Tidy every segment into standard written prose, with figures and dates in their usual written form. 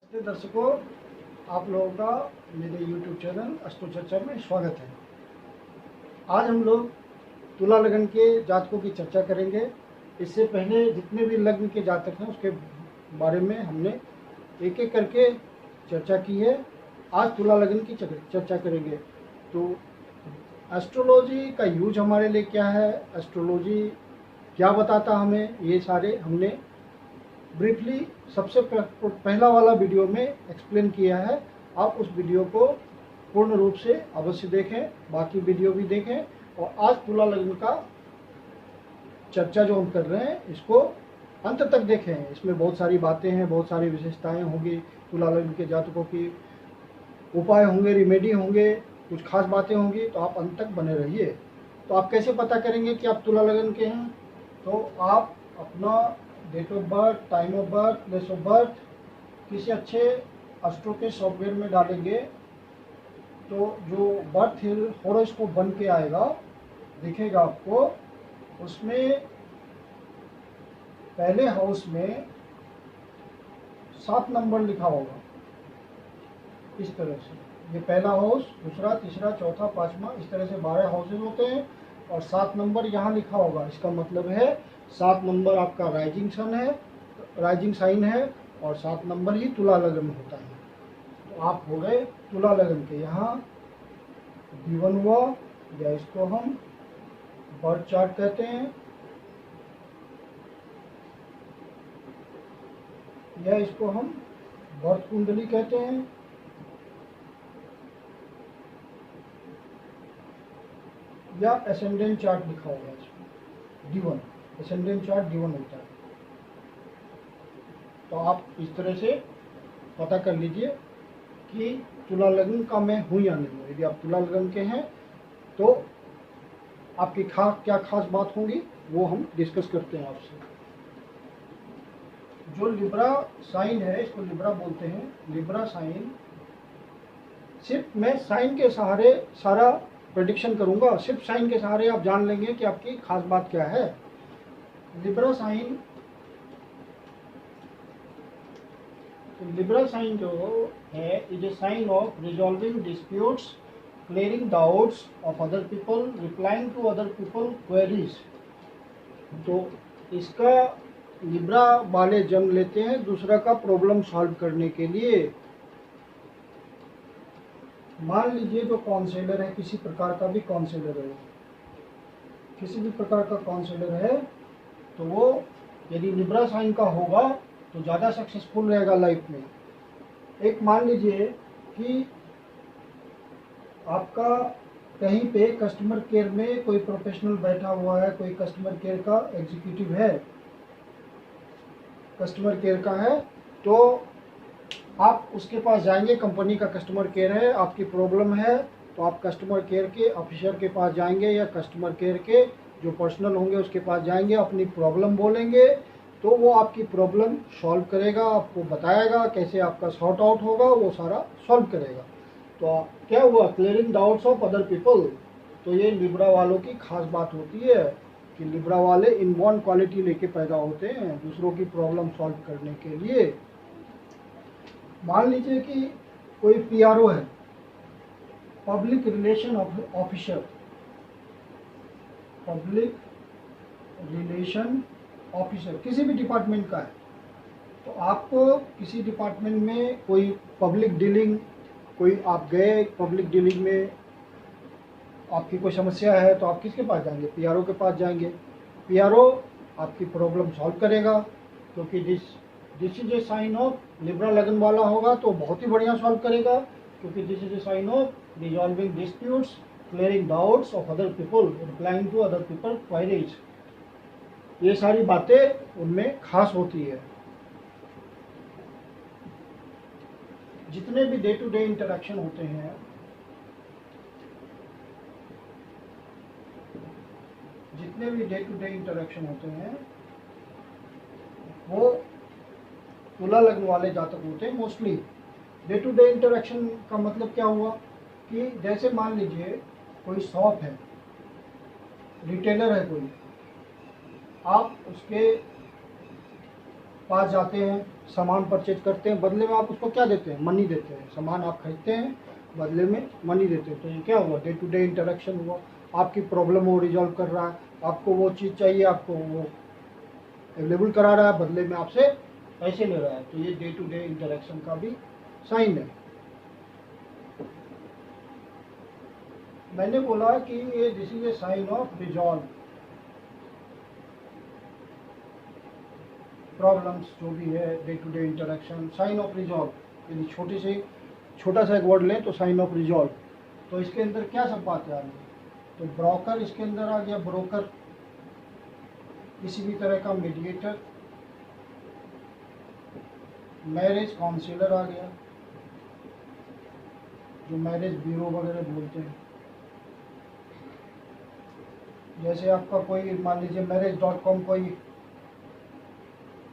नमस्ते दर्शकों, आप लोगों का मेरे YouTube चैनल अष्टो चर्चा में स्वागत है। आज हम लोग तुला लगन के जातकों की चर्चा करेंगे। इससे पहले जितने भी लग्न के जातक हैं उसके बारे में हमने एक एक करके चर्चा की है। आज तुला लगन की चर्चा करेंगे। तो एस्ट्रोलॉजी का यूज हमारे लिए क्या है, एस्ट्रोलॉजी क्या बताता हमें, ये सारे हमने ब्रीफली सबसे पहला वाला वीडियो में एक्सप्लेन किया है। आप उस वीडियो को पूर्ण रूप से अवश्य देखें, बाकी वीडियो भी देखें। और आज तुला लग्न का चर्चा जो हम कर रहे हैं इसको अंत तक देखें। इसमें बहुत सारी बातें हैं, बहुत सारी विशेषताएं होंगी। तुला लग्न के जातकों की उपाय होंगे, रिमेडी होंगे, कुछ खास बातें होंगी, तो आप अंत तक बने रहिए। तो आप कैसे पता करेंगे कि आप तुला लगन के हैं? तो आप अपना date of birth, time of birth, place of birth किसी अच्छे एस्ट्रो के सॉफ्टवेयर में डालेंगे तो जो बर्थ हॉरोस्कोप बन के आएगा दिखेगा आपको। उसमें पहले हाउस में 7 नंबर लिखा होगा इस तरह से। ये पहला हाउस, दूसरा, तीसरा, चौथा, पांचवा, इस तरह से 12 हाउसेज होते हैं और 7 नंबर यहाँ लिखा होगा। इसका मतलब है 7 नंबर आपका राइजिंग सन है, राइजिंग साइन है, और 7 नंबर ही तुला लगन होता है। तो आप हो गए तुला लगन के। यहाँ D1 हुआ, या इसको हम बर्थ चार्ट कहते हैं, या इसको हम बर्थ कुंडली कहते हैं, या एसेंडेंट चार्ट लिखा होगा इसमें D1। एसेंडेंट चार्ट D1 होता है। तो आप इस तरह से पता कर लीजिए कि तुला लग्न का मैं हूँ या नहीं हूँ। यदि आप तुला लग्न के हैं तो आपकी क्या खास बात होंगी वो हम डिस्कस करते हैं आपसे। जो लिब्रा साइन है, इसको लिब्रा बोलते हैं। लिब्रा साइन, सिर्फ मैं साइन के सहारे सारा प्रेडिक्शन करूंगा। सिर्फ साइन के सहारे आप जान लेंगे कि आपकी खास बात क्या है। लिब्रा साइन, तो लिब्रा साइन जो है is a sign of resolving disputes, clearing doubts of other people, replying to other people queries. तो इसका लिब्रा वाले जन्म लेते हैं दूसरा का प्रॉब्लम सॉल्व करने के लिए। मान लीजिए जो काउंसलर है, किसी प्रकार का भी काउंसलर है, किसी भी प्रकार का काउंसलर है, तो वो यदि लिब्रा साइन का होगा तो ज़्यादा सक्सेसफुल रहेगा लाइफ में। एक मान लीजिए कि आपका कहीं पे कस्टमर केयर में कोई प्रोफेशनल बैठा हुआ है, कोई कस्टमर केयर का एग्जीक्यूटिव है, कस्टमर केयर का है, तो आप उसके पास जाएंगे। कंपनी का कस्टमर केयर है, आपकी प्रॉब्लम है तो आप कस्टमर केयर के ऑफिसर के पास जाएंगे या कस्टमर केयर के जो पर्सनल होंगे उसके पास जाएंगे, अपनी प्रॉब्लम बोलेंगे, तो वो आपकी प्रॉब्लम सॉल्व करेगा, आपको बताएगा कैसे आपका सॉर्ट आउट होगा, वो सारा सॉल्व करेगा। तो क्या हुआ, clearing doubts of other people. तो ये लिब्रा वालों की खास बात होती है कि लिब्रा वाले इनबॉर्न क्वालिटी लेके पैदा होते हैं दूसरों की प्रॉब्लम सॉल्व करने के लिए। मान लीजिए कि कोई PRO है, public relation officer, public relation officer किसी भी डिपार्टमेंट का है। तो आपको किसी डिपार्टमेंट में कोई पब्लिक डीलिंग, कोई आप गए पब्लिक डीलिंग में, आपकी कोई समस्या है तो आप किसके पास जाएंगे? PRO के पास जाएंगे। PRO आपकी प्रॉब्लम सॉल्व करेगा, क्योंकि this is a sign of Libra लगन वाला होगा तो बहुत ही बढ़िया सॉल्व करेगा, क्योंकि this is a sign of resolving disputes, clearing doubts of other people, replying to other people queries. ये सारी बातें उनमें खास होती है। जितने भी डे टू डे इंटरेक्शन होते हैं, जितने भी डे टू डे इंटरेक्शन होते हैं वो तुला लग्न वाले जातक होते हैं mostly. Day to day interaction का मतलब क्या हुआ कि जैसे मान लीजिए कोई शॉप है, रिटेलर है कोई, आप उसके पास जाते हैं, सामान परचेज करते हैं, बदले में आप उसको क्या देते हैं? मनी देते हैं। सामान आप खरीदते हैं, बदले में मनी देते हैं। तो ये क्या हुआ? डे टू डे इंटरेक्शन हुआ। आपकी प्रॉब्लम वो रिजॉल्व कर रहा है, आपको वो चीज़ चाहिए, आपको वो अवेलेबल करा रहा है, बदले में आपसे पैसे ले रहा है। तो ये डे टू डे इंटरेक्शन का भी साइन है। मैंने बोला कि ये this is a sign of resolve. Problems जो भी है, day to day interaction, sign of resolve. यदि छोटा सा एक वर्ड लें तो साइन ऑफ रिजॉल्व। तो इसके अंदर क्या सब बातें आ रही है? तो ब्रोकर इसके अंदर आ गया, ब्रोकर, किसी भी तरह का मीडिएटर, मैरिज काउंसिलर आ गया, जो मैरिज ब्यूरो वगैरह बोलते हैं। जैसे आपका कोई मान लीजिए marriage.com कोई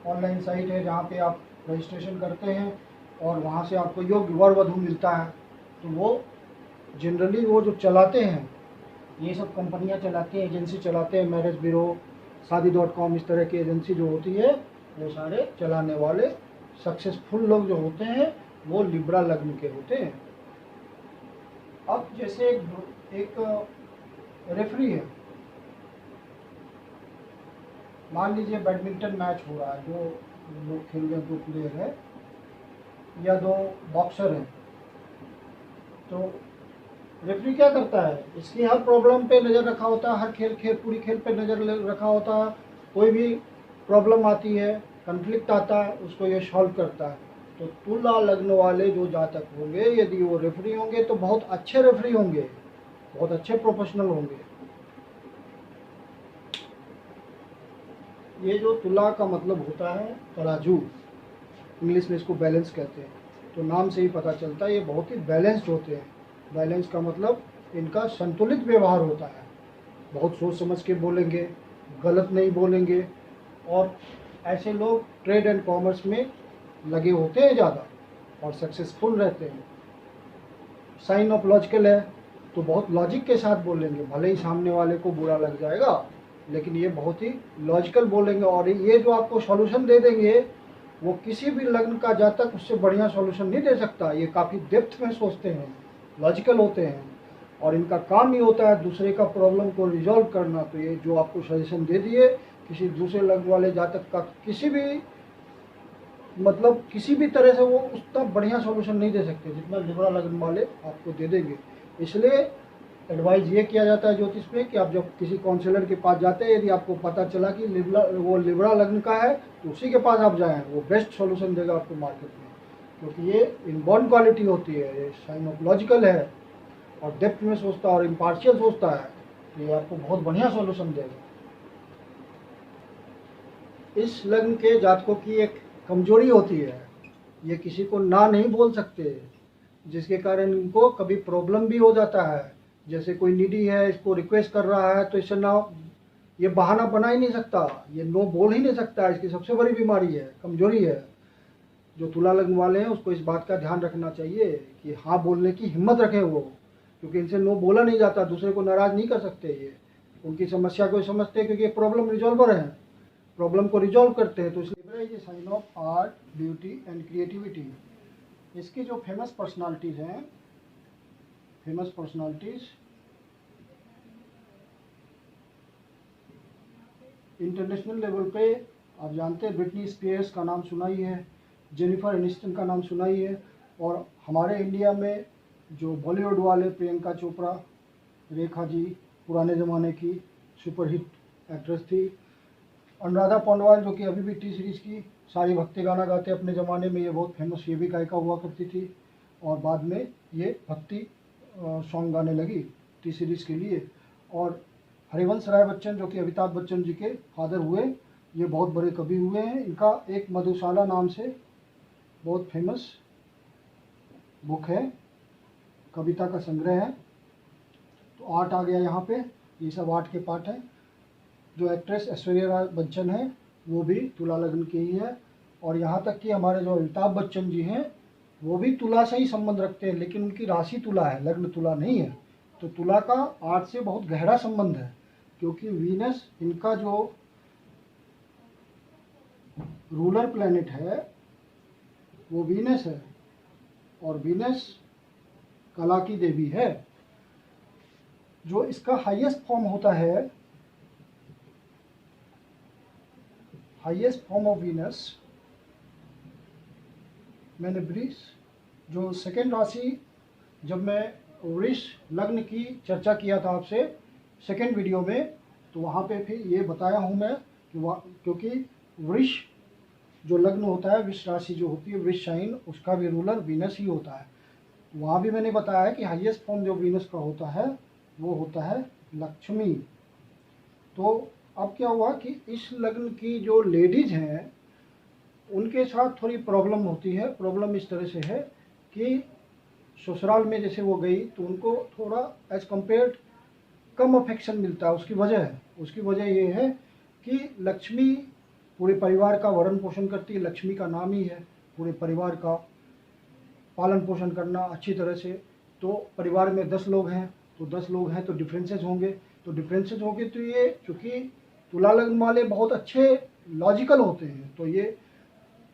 ऑनलाइन साइट है जहाँ पे आप रजिस्ट्रेशन करते हैं और वहाँ से आपको योग्य वर वधू मिलता है। तो वो जनरली वो जो चलाते हैं, ये सब कंपनियां चलाती हैं, एजेंसी चलाते हैं, मैरिज ब्यूरो, शादी.com, इस तरह की एजेंसी जो होती है, वो सारे चलाने वाले सक्सेसफुल लोग जो होते हैं वो लिब्रा लग्न के होते हैं। अब जैसे एक रेफरी है, मान लीजिए बैडमिंटन मैच हो रहा है, जो लोग खेल रहे हैं, 2 प्लेयर है या 2 बॉक्सर हैं, तो रेफरी क्या करता है? इसकी हर प्रॉब्लम पे नज़र रखा होता है, हर पूरी खेल पे नज़र रखा होता है। कोई भी प्रॉब्लम आती है, कन्फ्लिक्ट आता है, उसको ये सॉल्व करता है। तो तुला लग्न वाले जो जातक होंगे, यदि वो रेफरी होंगे तो बहुत अच्छे रेफरी होंगे, बहुत अच्छे प्रोफेशनल होंगे। ये जो तुला का मतलब होता है तराजू, इंग्लिश में इसको बैलेंस कहते हैं। तो नाम से ही पता चलता है ये बहुत ही बैलेंस्ड होते हैं। बैलेंस का मतलब इनका संतुलित व्यवहार होता है, बहुत सोच समझ के बोलेंगे, गलत नहीं बोलेंगे, और ऐसे लोग ट्रेड एंड कॉमर्स में लगे होते हैं ज़्यादा और सक्सेसफुल रहते हैं। साइन ऑफ लॉजिकल है, तो बहुत लॉजिक के साथ बोलेंगे, भले ही सामने वाले को बुरा लग जाएगा, लेकिन ये बहुत ही लॉजिकल बोलेंगे। और ये जो आपको सॉल्यूशन दे देंगे, वो किसी भी लग्न का जातक उससे बढ़िया सॉल्यूशन नहीं दे सकता। ये काफ़ी डेप्थ में सोचते हैं, लॉजिकल होते हैं, और इनका काम ही होता है दूसरे का प्रॉब्लम को रिजॉल्व करना। तो ये जो आपको सजेशन दे दिए, किसी दूसरे लग्न वाले जातक का किसी भी तरह से वो उतना बढ़िया सॉल्यूशन नहीं दे सकते जितना लिब्रा लग्न वाले आपको दे देंगे। इसलिए एडवाइस ये किया जाता है ज्योतिष में कि आप जब किसी काउंसलर के पास जाते हैं, यदि आपको पता चला कि वो लिब्रा लग्न का है, तो उसी के पास आप जाएं, वो बेस्ट सॉल्यूशन देगा आपको मार्केट में, क्योंकि ये इनबॉर्न क्वालिटी होती है, ये साइन ऑफ लॉजिकल है और डेप्थ में सोचता है और इम्पार्शियल सोचता है, तो ये आपको बहुत बढ़िया सॉल्यूशन देगा। इस लग्न के जातकों की एक कमजोरी होती है, ये किसी को ना नहीं बोल सकते, जिसके कारण इनको कभी प्रॉब्लम भी हो जाता है। जैसे कोई नीडी है, इसको रिक्वेस्ट कर रहा है, तो इससे ना ये बहाना बना ही नहीं सकता, ये नो बोल ही नहीं सकता। इसकी सबसे बड़ी बीमारी है, कमजोरी है। जो तुला लग्न वाले हैं उसको इस बात का ध्यान रखना चाहिए कि हाँ बोलने की हिम्मत रखें वो, क्योंकि इनसे नो बोला नहीं जाता, दूसरे को नाराज़ नहीं कर सकते। ये उनकी समस्या को समझते हैं, क्योंकि ये प्रॉब्लम रिजॉल्वर हैं, प्रॉब्लम को रिजॉल्व करते हैं। तो इसलिए ये sign of art, beauty and creativity. इसकी जो फेमस पर्सनालिटीज़ हैं, फेमस पर्सनालिटीज़ इंटरनेशनल लेवल पे आप जानते हैं, ब्रिटनी स्पीयर्स का नाम सुना ही है, जेनिफर एनिस्टन का नाम सुना ही है, और हमारे इंडिया में जो बॉलीवुड वाले प्रियंका चोपड़ा, रेखा जी, पुराने ज़माने की सुपरहिट एक्ट्रेस थी, अनुराधा पौडवाल जो कि अभी भी टी सीरीज़ की सारी भक्ति गाना गाते हैं। अपने ज़माने में ये बहुत फेमस ये भी गायिका हुआ करती थी, और बाद में ये भक्ति सॉन्ग गाने लगी टी सीरीज़ के लिए। और हरिवंश राय बच्चन जो कि अमिताभ बच्चन जी के फादर हुए, ये बहुत बड़े कवि हुए हैं। इनका एक मधुशाला नाम से बहुत फेमस बुक है, कविता का संग्रह है। तो आर्ट आ गया यहाँ पे, ये सब आर्ट के पार्ट हैं। जो एक्ट्रेस ऐश्वर्या राय बच्चन है वो भी तुला लग्न की ही है, और यहाँ तक कि हमारे जो अमिताभ बच्चन जी हैं वो भी तुला से ही संबंध रखते हैं, लेकिन उनकी राशि तुला है, लग्न तुला नहीं है। तो तुला का आर्ट से बहुत गहरा संबंध है, क्योंकि वीनस इनका जो रूलर प्लैनेट है वो वीनस है, और वीनस कला की देवी है। जो इसका हाईएस्ट फॉर्म होता है, हाईएस्ट फॉर्म ऑफ वीनस, मैंने वृष जो सेकेंड राशि, जब मैं वृष लग्न की चर्चा किया था आपसे सेकेंड वीडियो में, तो वहाँ पे फिर ये बताया हूँ मैं कि क्योंकि वृष जो लग्न होता है, वृष राशि जो होती है, वृष साइन, उसका भी रूलर वीनस ही होता है। वहाँ भी मैंने बताया कि हाईएस्ट फॉर्म जो वीनस का होता है वो होता है लक्ष्मी। तो अब क्या हुआ कि इस लग्न की जो लेडीज हैं उनके साथ थोड़ी प्रॉब्लम होती है। प्रॉब्लम इस तरह से है कि ससुराल में जैसे वो गई तो उनको थोड़ा एज कम्पेयर्ड कम अफेक्शन मिलता है। उसकी वजह ये है कि लक्ष्मी पूरे परिवार का भरण पोषण करती है। लक्ष्मी का नाम ही है पूरे परिवार का पालन पोषण करना अच्छी तरह से। तो परिवार में 10 लोग हैं तो 10 लोग हैं तो डिफरेंसेस होंगे, तो ये चूँकि तुला लग्न वाले बहुत अच्छे लॉजिकल होते हैं, तो ये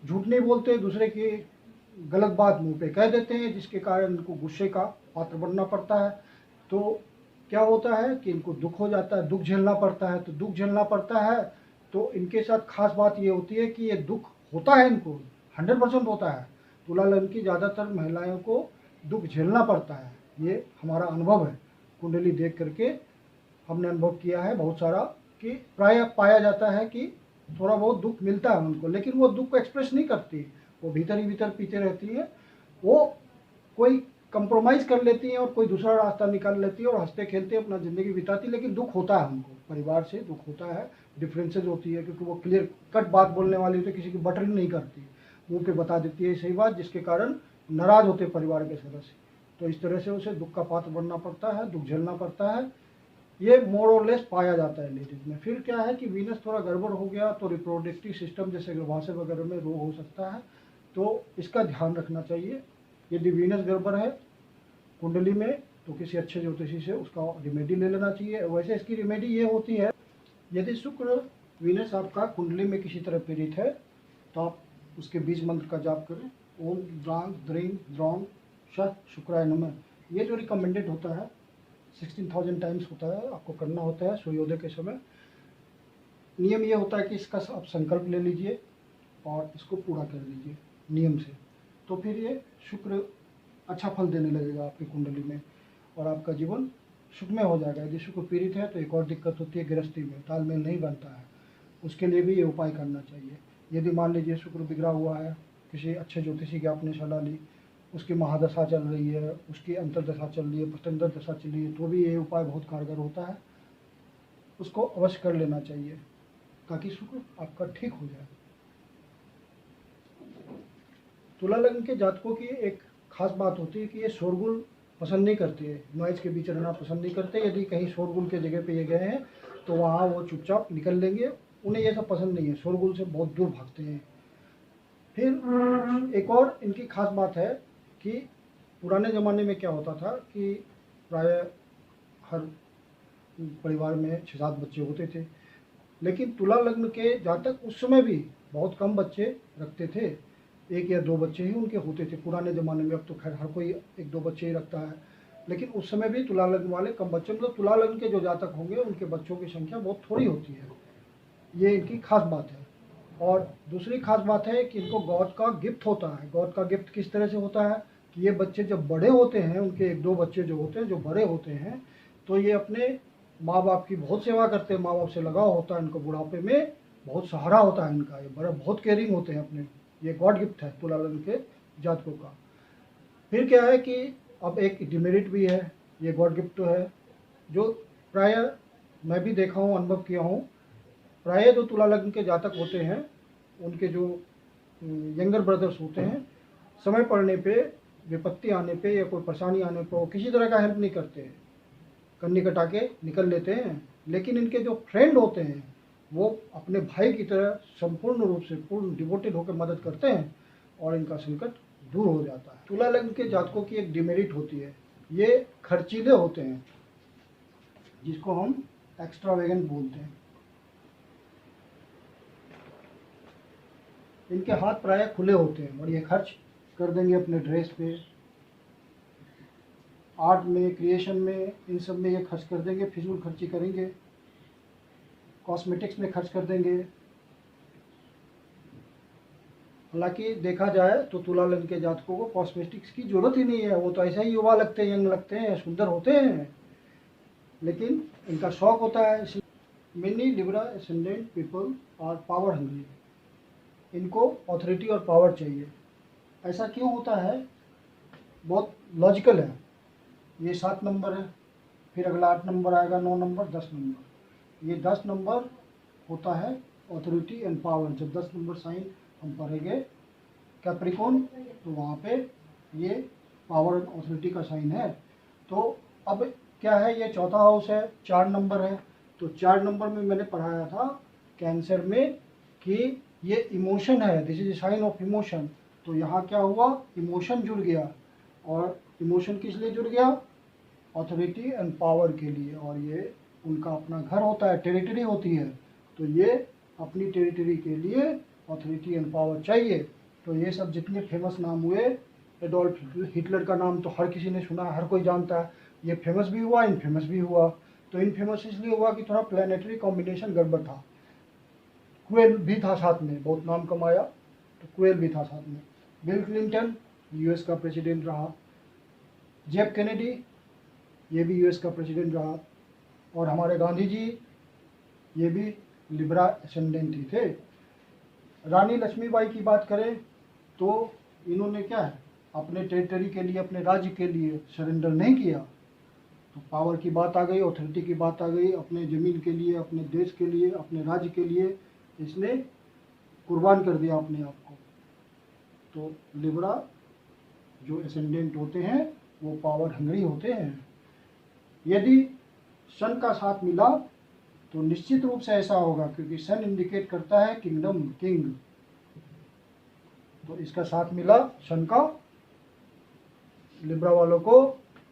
झूठ नहीं बोलते, दूसरे की गलत बात मुंह पे कह देते हैं, जिसके कारण इनको गुस्से का पात्र बनना पड़ता है। तो क्या होता है कि इनको दुख हो जाता है, दुख झेलना पड़ता है। तो दुख झेलना पड़ता है तो इनके साथ खास बात ये होती है कि ये दुख होता है, इनको 100% होता है। तुला लग्न की ज़्यादातर महिलाओं को दुख झेलना पड़ता है, ये हमारा अनुभव है। कुंडली देख करके हमने अनुभव किया है बहुत सारा कि प्राय पाया जाता है कि थोड़ा बहुत दुख मिलता है उनको, लेकिन वो दुख को एक्सप्रेस नहीं करती, वो भीतर ही भीतर पीते रहती है। वो कोई कंप्रोमाइज़ कर लेती हैं और कोई दूसरा रास्ता निकाल लेती है और हंसते खेलते अपना ज़िंदगी बिताती, लेकिन दुख होता है उनको, परिवार से दुख होता है, डिफरेंसेस होती है, क्योंकि वो क्लियर कट बात बोलने वाली होती है, किसी की बटरिंग नहीं करती, मुँह पे बता देती है सही बात, जिसके कारण नाराज़ होते परिवार के सदस्य। तो इस तरह से उसे दुख का पात्र बनना पड़ता है, दुख झेलना पड़ता है। ये मोर और लेस पाया जाता है लेडीज में। फिर क्या है कि वीनस थोड़ा गड़बड़ हो गया तो रिप्रोडक्टिव सिस्टम जैसे गर्भाशय वगैरह में रोग हो सकता है, तो इसका ध्यान रखना चाहिए। यदि वीनस गड़बड़ है कुंडली में तो किसी अच्छे ज्योतिषी से उसका रिमेडी ले लेना चाहिए। वैसे इसकी रिमेडी ये होती है, यदि शुक्र वीनस आपका कुंडली में किसी तरह पीड़ित है तो आप उसके बीज मंत्र का जाप करें, ओम द्रांग द्रीं द्रौं श शुक्राय नमः। ये जो रिकमेंडेड होता है 16,000 टाइम्स होता है, आपको करना होता है सूर्योदय के समय। नियम ये होता है कि इसका आप संकल्प ले लीजिए और इसको पूरा कर लीजिए नियम से, तो फिर ये शुक्र अच्छा फल देने लगेगा आपकी कुंडली में और आपका जीवन सुखमय हो जाएगा। यदि शुक्र पीड़ित है तो एक और दिक्कत होती है गृहस्थी में, तालमेल नहीं बनता है, उसके लिए भी ये उपाय करना चाहिए। यदि मान लीजिए शुक्र बिगड़ा हुआ है, किसी अच्छे ज्योतिषी की आपने सलाह ली, उसकी महादशा चल रही है, उसकी अंतरदशा चल रही है, प्रत्यंतर दशा चल रही है, तो भी ये उपाय बहुत कारगर होता है। उसको अवश्य कर लेना चाहिए ताकि शुक्र आपका ठीक हो जाए। तुला लग्न के जातकों की एक खास बात होती है कि ये शोरगुल पसंद नहीं करते हैं, नॉइज़ के बीच रहना पसंद नहीं करते। यदि कहीं शोरगुल के जगह पे ये गए हैं तो वहाँ वो चुपचाप निकल लेंगे, उन्हें ये सब पसंद नहीं है, शोरगुल से बहुत दूर भागते हैं। फिर एक और इनकी खास बात है कि पुराने ज़माने में क्या होता था कि प्राय हर परिवार में 6-7 बच्चे होते थे, लेकिन तुला लग्न के जातक उस समय भी बहुत कम बच्चे रखते थे, 1 या 2 बच्चे ही उनके होते थे पुराने ज़माने में। अब तो खैर हर कोई 1-2 बच्चे ही रखता है, लेकिन उस समय भी तुला लग्न वाले कम बच्चे, मतलब तुला लग्न के जो जातक होंगे उनके बच्चों की संख्या बहुत थोड़ी होती है। ये इनकी खास बात है। और दूसरी खास बात है कि इनको गॉड का गिफ्ट होता है। गॉड का गिफ्ट किस तरह से होता है कि ये बच्चे जब बड़े होते हैं, उनके 1-2 बच्चे जो होते हैं जो बड़े होते हैं, तो ये अपने माँ बाप की बहुत सेवा करते हैं, माँ बाप से लगाव होता है इनको, बुढ़ापे में बहुत सहारा होता है इनका, ये बड़ा बहुत केयरिंग होते हैं अपने। ये गॉड गिफ्ट है तुला लग्न के जातकों का। फिर क्या है कि अब एक डिमेरिट भी है, ये गॉड गिफ्ट तो है जो प्राय मैं भी देखा हूँ, अनुभव किया हूँ। प्राय जो तुला लग्न के जातक होते हैं उनके जो यंगर ब्रदर्स होते हैं, समय पड़ने पे, विपत्ति आने पे या कोई परेशानी आने पर वो किसी तरह का हेल्प नहीं करते हैं, कन्नी कटा के निकल लेते हैं। लेकिन इनके जो फ्रेंड होते हैं वो अपने भाई की तरह संपूर्ण रूप से पूर्ण डिवोटेड होकर मदद करते हैं और इनका संकट दूर हो जाता है। तुला लग्न के जातकों की एक डिमेरिट होती है, ये खर्चीले होते हैं, जिसको हम एक्स्ट्रावेगेंट बोलते हैं। इनके हाथ प्राय खुले होते हैं और ये खर्च कर देंगे अपने ड्रेस पे, आर्ट में, क्रिएशन में, इन सब में ये खर्च कर देंगे, फिजूल खर्ची करेंगे, कॉस्मेटिक्स में खर्च कर देंगे। हालांकि देखा जाए तो तुला लग्न के जातकों को कॉस्मेटिक्स की जरूरत ही नहीं है, वो तो ऐसा ही युवा लगते हैं, यंग लगते हैं, सुंदर होते हैं, लेकिन इनका शौक होता है। Many Libra ascendant people are power hungry, इनको ऑथोरिटी और पावर चाहिए। ऐसा क्यों होता है? बहुत लॉजिकल है। ये 7 नंबर है, फिर अगला 8 नंबर आएगा, 9 नंबर, 10 नंबर। ये 10 नंबर होता है ऑथोरिटी एंड पावर। जब 10 नंबर साइन हम पढ़ेंगे कैप्रिकॉर्न, तो वहाँ पे ये पावर एंड ऑथोरिटी का साइन है। तो अब क्या है, ये चौथा हाउस है, 4 नंबर है। तो 4 नंबर में मैंने पढ़ाया था कैंसर में कि ये इमोशन है, this is sine of emotion. तो यहाँ क्या हुआ, इमोशन जुड़ गया। और इमोशन किस लिए जुड़ गया? ऑथोरिटी एंड पावर के लिए। और ये उनका अपना घर होता है, टेरिटरी होती है, तो ये अपनी टेरिटरी के लिए ऑथोरिटी एंड पावर चाहिए। तो ये सब जितने फेमस नाम हुए, एडोल्फ हिटलर का नाम तो हर किसी ने सुना, हर कोई जानता है। ये फेमस भी हुआ, इनफेमस भी हुआ। तो इनफेमस इसलिए हुआ कि थोड़ा प्लानिटरी कॉम्बिनेशन गड़बड़ था। क्वेल भी था साथ में, बहुत नाम कमाया, तो क्वेल भी था साथ में। बिल क्लिंटन यूएस का प्रेसिडेंट रहा, जेफ कैनेडी ये भी यूएस का प्रेसिडेंट रहा, और हमारे गांधी जी ये भी लिब्रा एसेंडेंट ही थे। रानी लक्ष्मीबाई की बात करें तो इन्होंने क्या है, अपने टेरिटरी के लिए, अपने राज्य के लिए सरेंडर नहीं किया। तो पावर की बात आ गई, ऑथोरिटी की बात आ गई, अपने ज़मीन के लिए, अपने देश के लिए, अपने राज्य के लिए इसने कुर्बान कर दिया अपने आप को। तो लिब्रा जो एसेंडेंट होते हैं वो पावर हंग्री होते हैं। यदि सन का साथ मिला तो निश्चित रूप से ऐसा होगा, क्योंकि सन इंडिकेट करता है किंगडम, किंग। तो इसका साथ मिला सन का लिब्रा वालों को,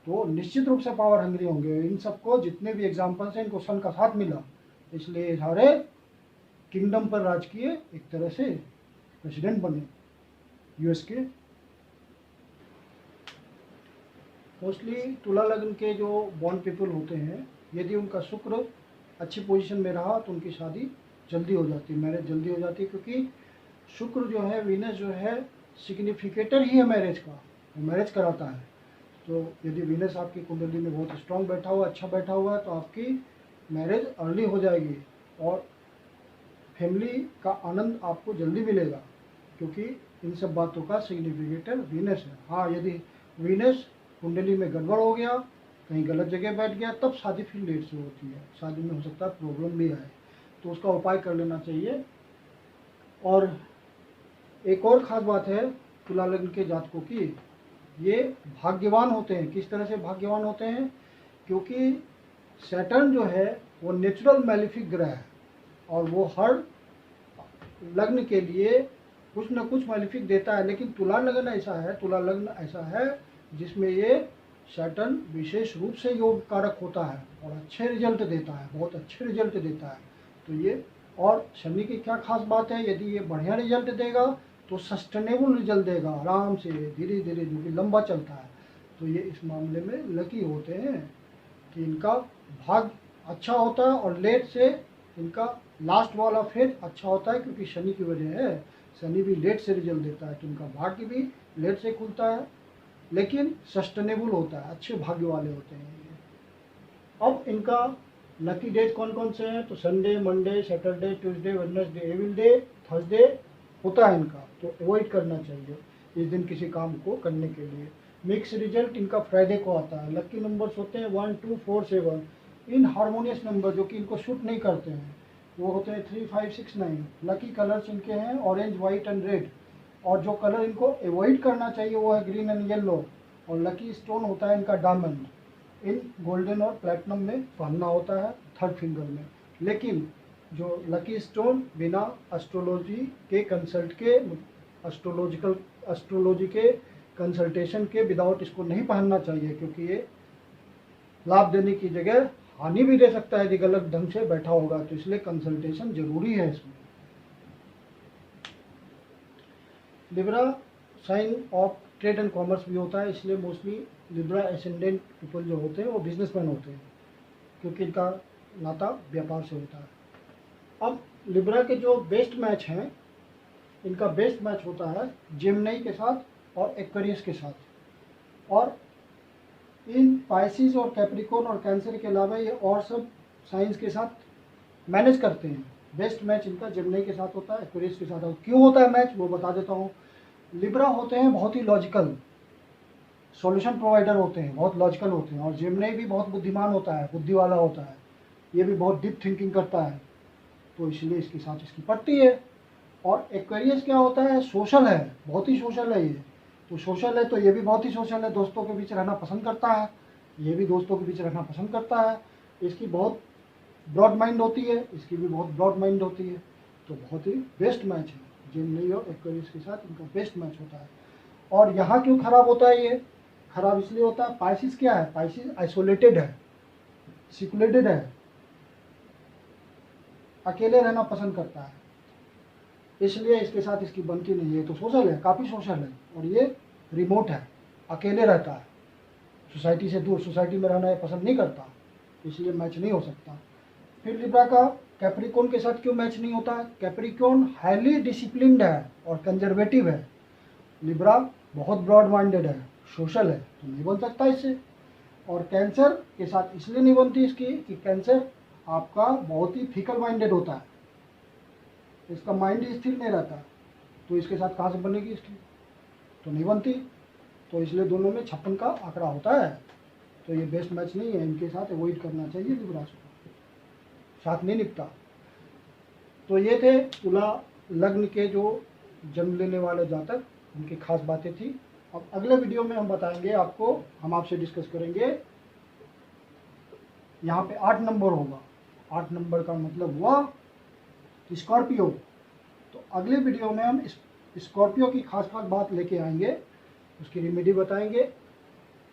तो निश्चित रूप से पावर हंग्री होंगे। इन सबको जितने भी एग्जाम्पल्स हैं, इनको सन का साथ मिला, इसलिए सारे किंगडम पर राज किए, एक तरह से प्रेसिडेंट बने यूएस के। मोस्टली तुला लग्न के जो बॉर्न पीपल होते हैं, यदि उनका शुक्र अच्छी पोजीशन में रहा तो उनकी शादी जल्दी हो जाती है, मैरिज जल्दी हो जाती है। क्योंकि शुक्र जो है, वीनस जो है, सिग्निफिकेटर ही है मैरिज का, वो मैरिज कराता है। तो यदि वीनस आपकी कुंडली में बहुत स्ट्रांग बैठा हुआ, अच्छा बैठा हुआ है, तो आपकी मैरिज अर्ली हो जाएगी और फैमिली का आनंद आपको जल्दी मिलेगा, क्योंकि इन सब बातों का सिग्निफिकेटर वीनस है। हाँ, यदि वीनस कुंडली में गड़बड़ हो गया, कहीं गलत जगह बैठ गया, तब शादी फिर लेट से होती है, शादी में हो सकता है प्रॉब्लम भी आए, तो उसका उपाय कर लेना चाहिए। और एक और ख़ास बात है तुला लग्न के जातकों की, ये भाग्यवान होते हैं। किस तरह से भाग्यवान होते हैं? क्योंकि सैटर्न जो है वो नेचुरल मैलिफिक ग्रह है, और वो हर लग्न के लिए कुछ न कुछ मैलिफिक देता है। लेकिन तुला लग्न ऐसा है जिसमें ये सैटर्न विशेष रूप से योग कारक होता है और अच्छे रिजल्ट देता है, बहुत अच्छे रिजल्ट देता है। तो ये, और शनि की क्या खास बात है, यदि ये बढ़िया रिजल्ट देगा तो सस्टेनेबल रिजल्ट देगा, आराम से, धीरे धीरे, जो कि लंबा चलता है। तो ये इस मामले में लकी होते हैं कि इनका भाग्य अच्छा होता है, और लेट से इनका लास्ट वाला फेज अच्छा होता है, क्योंकि शनि की वजह है। शनि भी लेट से रिजल्ट देता है, तो इनका भाग्य भी लेट से खुलता है, लेकिन सस्टेनेबल होता है, अच्छे भाग्य वाले होते हैं ये। अब इनका लकी डेज कौन कौन से हैं? तो Sunday, Monday, Saturday, Tuesday, Wednesday, evil day, Thursday होता है इनका, तो अवॉइड करना चाहिए इस दिन किसी काम को करने के लिए। मिक्स रिजल्ट इनका फ्राइडे को आता है। लकी नंबर्स होते हैं 1, 2, 4, 7। इन हार्मोनियस नंबर जो कि इनको शूट नहीं करते हैं वो होते हैं 3, 5, 6, 9। लकी कलर्स इनके हैं ऑरेंज, वाइट एंड रेड। और जो कलर इनको अवॉइड करना चाहिए वो है ग्रीन एंड येलो। और लकी स्टोन होता है इनका डायमंड। इन गोल्डन और प्लेटिनम में पहनना होता है, थर्ड फिंगर में। लेकिन जो लकी स्टोन बिना एस्ट्रोलॉजी के कंसल्ट के, एस्ट्रोलॉजी के कंसल्टेशन के विदाउट इसको नहीं पहनना चाहिए, क्योंकि ये लाभ देने की जगह हानि भी दे सकता है यदि गलत ढंग से बैठा होगा। तो इसलिए कंसल्टेशन जरूरी है इसमें। Libra sign of trade and commerce भी होता है, इसलिए मोस्टली लिब्रा एसेंडेंट पीपल जो होते हैं वो बिजनेसमैन होते हैं, क्योंकि इनका नाता व्यापार से होता है। अब लिब्रा के जो बेस्ट मैच हैं, इनका बेस्ट मैच होता है जेमिनी के साथ और एक्वेरियस के साथ। और इन पाइसिस और कैप्रिकॉर्न और कैंसर के अलावा ये और सब साइंस के साथ मैनेज करते हैं। बेस्ट मैच इनका जेमिनी के साथ होता है, एक्वेरियस के साथ होता है। क्यों होता है मैच वो बता देता हूँ। लिब्रा होते हैं बहुत ही लॉजिकल, सॉल्यूशन प्रोवाइडर होते हैं, बहुत लॉजिकल होते हैं। और जेमिनी भी बहुत बुद्धिमान होता है, बुद्धि वाला होता है, ये भी बहुत डीप थिंकिंग करता है, तो इसलिए इसके साथ इसकी पड़ती है। और एक्वेरियस क्या होता है, सोशल है, बहुत ही सोशल है ये। तो सोशल है तो ये भी बहुत ही सोशल है, दोस्तों के बीच रहना पसंद करता है, ये भी दोस्तों के बीच रहना पसंद करता है। इसकी बहुत ब्रॉड माइंड होती है, इसकी भी बहुत ब्रॉड माइंड होती है। तो बहुत ही बेस्ट मैच है जेमिनी और एक्वेरियस के साथ, इनका बेस्ट मैच होता है। और यहाँ क्यों खराब होता है, ये खराब इसलिए होता है, पाइसिस क्या है, पाइसिस आइसोलेटेड है, सिक्युलेटेड है, अकेले रहना पसंद करता है, इसलिए इसके साथ इसकी बनती नहीं है। तो सोशल है, काफ़ी सोशल है, और ये रिमोट है, अकेले रहता है, सोसाइटी से दूर, सोसाइटी में रहना ये पसंद नहीं करता, इसलिए मैच नहीं हो सकता। फिर लिब्रा का कैप्रिकॉर्न के साथ क्यों मैच नहीं होता? कैप्रिकॉर्न हाईली डिसिप्लिन्ड है और कंजर्वेटिव है, लिब्रा बहुत ब्रॉड माइंडेड है, सोशल है, तो नहीं बन सकता इससे। और कैंसर के साथ इसलिए नहीं बनती इसकी कि कैंसर आपका बहुत ही फिकल माइंडेड होता है, इसका माइंड ही स्थिर नहीं रहता, तो इसके साथ कहाँ से बनेगी इसकी, तो नहीं बनती। तो इसलिए दोनों में 56 का आंकड़ा होता है, तो ये बेस्ट मैच नहीं है, इनके साथ अवॉइड करना चाहिए लिब्रास को, साथ नहीं निपटा। तो ये थे तुला लग्न के जो जन्म लेने वाले जातक, उनकी खास बातें थी। अब अगले वीडियो में हम बताएंगे आपको, हम आपसे डिस्कस करेंगे, यहाँ पे 8 नंबर होगा, 8 नंबर का मतलब हुआ स्कॉर्पियो। तो अगले वीडियो में हम स्कॉर्पियो की खास खास बात लेके आएंगे, उसकी रेमेडी बताएंगे।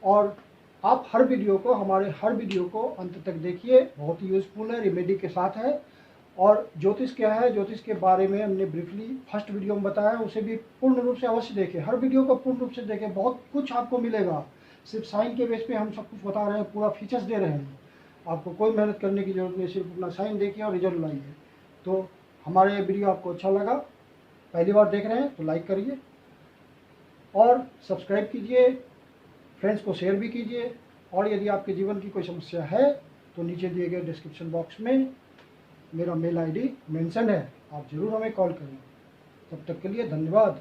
और आप हर वीडियो को, हमारे हर वीडियो को अंत तक देखिए, बहुत ही यूज़फुल है, रेमेडी के साथ है। और ज्योतिष क्या है, ज्योतिष के बारे में हमने ब्रीफली फर्स्ट वीडियो में बताया, उसे भी पूर्ण रूप से अवश्य देखें, हर वीडियो को पूर्ण रूप से देखें, बहुत कुछ आपको मिलेगा। सिर्फ साइन के बेस पे हम सब कुछ बता रहे हैं, पूरा फीचर्स दे रहे हैं, आपको कोई मेहनत करने की जरूरत नहीं, सिर्फ अपना साइन देखिए और रिजल्ट लाइए। तो हमारे वीडियो आपको अच्छा लगा, पहली बार देख रहे हैं तो लाइक करिए और सब्सक्राइब कीजिए, फ्रेंड्स को शेयर भी कीजिए। और यदि आपके जीवन की कोई समस्या है तो नीचे दिए गए डिस्क्रिप्शन बॉक्स में मेरा मेल आईडी मेंशन है, आप ज़रूर हमें कॉल करें। तब तक के लिए धन्यवाद।